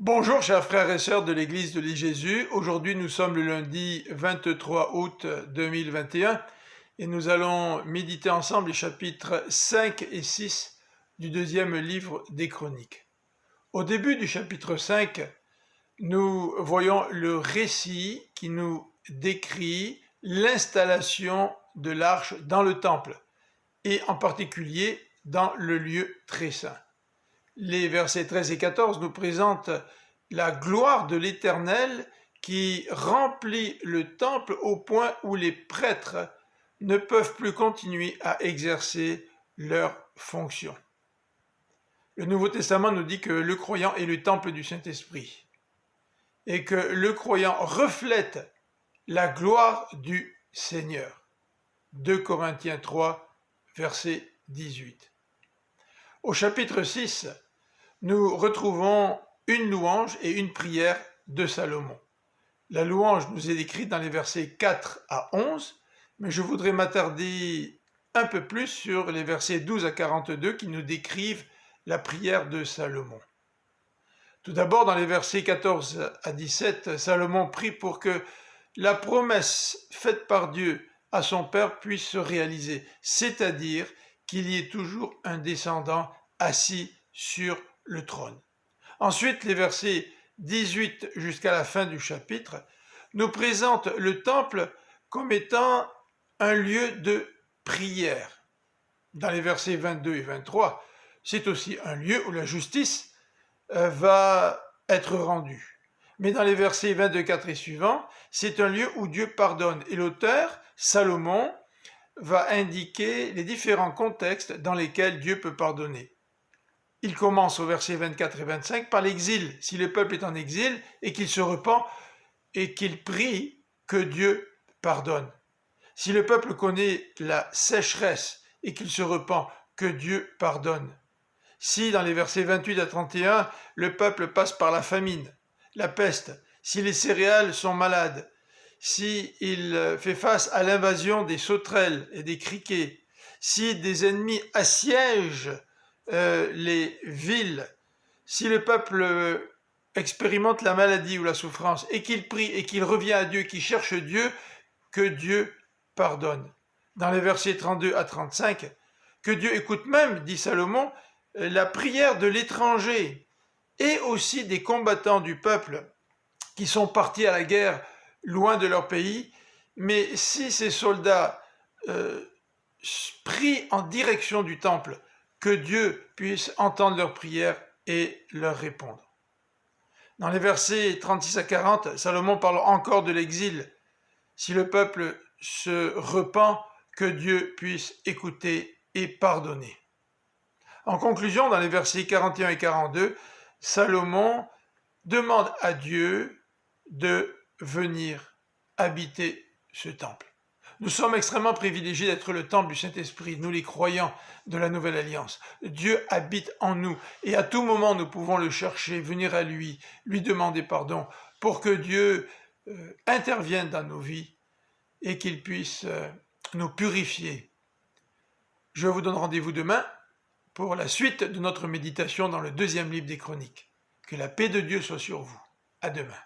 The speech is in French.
Bonjour chers frères et sœurs de l'Église de l'I-Jésus. Aujourd'hui nous sommes le lundi 23 août 2021 et nous allons méditer ensemble les chapitres 5 et 6 du deuxième livre des Chroniques. Au début du chapitre 5, nous voyons le récit qui nous décrit l'installation de l'arche dans le temple et en particulier dans le lieu très saint. Les versets 13 et 14 nous présentent la gloire de l'Éternel qui remplit le temple au point où les prêtres ne peuvent plus continuer à exercer leur fonction. Le Nouveau Testament nous dit que le croyant est le temple du Saint-Esprit et que le croyant reflète la gloire du Seigneur. 2 Corinthiens 3, verset 18. Au chapitre 6, nous retrouvons une louange et une prière de Salomon. La louange nous est décrite dans les versets 4 à 11, mais je voudrais m'attarder un peu plus sur les versets 12 à 42 qui nous décrivent la prière de Salomon. Tout d'abord, dans les versets 14 à 17, Salomon prie pour que la promesse faite par Dieu à son père puisse se réaliser, c'est-à-dire qu'il y ait toujours un descendant assis sur le trône. Ensuite, les versets 18 jusqu'à la fin du chapitre nous présentent le temple comme étant un lieu de prière. Dans les versets 22 et 23, c'est aussi un lieu où la justice va être rendue. Mais dans les versets 22 et suivants, c'est un lieu où Dieu pardonne. Et l'auteur, Salomon, va indiquer les différents contextes dans lesquels Dieu peut pardonner. Il commence au verset 24 et 25 par l'exil. Si le peuple est en exil et qu'il se repent et qu'il prie, que Dieu pardonne. Si le peuple connaît la sécheresse et qu'il se repent, que Dieu pardonne. Si dans les versets 28 à 31, le peuple passe par la famine, la peste, si les céréales sont malades, si il fait face à l'invasion des sauterelles et des criquets, si des ennemis assiègent les villes, si le peuple expérimente la maladie ou la souffrance et qu'il prie et qu'il revient à Dieu, qu'il cherche Dieu, que Dieu pardonne. Dans les versets 32 à 35, que Dieu écoute même, dit Salomon, la prière de l'étranger et aussi des combattants du peuple qui sont partis à la guerre loin de leur pays, mais si ces soldats prient en direction du temple, que Dieu puisse entendre leurs prières et leur répondre. Dans les versets 36 à 40, Salomon parle encore de l'exil. Si le peuple se repent, que Dieu puisse écouter et pardonner. En conclusion, dans les versets 41 et 42, Salomon demande à Dieu de venir habiter ce temple. Nous sommes extrêmement privilégiés d'être le temple du Saint-Esprit, nous les croyants de la Nouvelle Alliance. Dieu habite en nous et à tout moment nous pouvons le chercher, venir à lui demander pardon pour que Dieu intervienne dans nos vies et qu'il puisse nous purifier. Je vous donne rendez-vous demain pour la suite de notre méditation dans le deuxième livre des Chroniques. Que la paix de Dieu soit sur vous. À demain.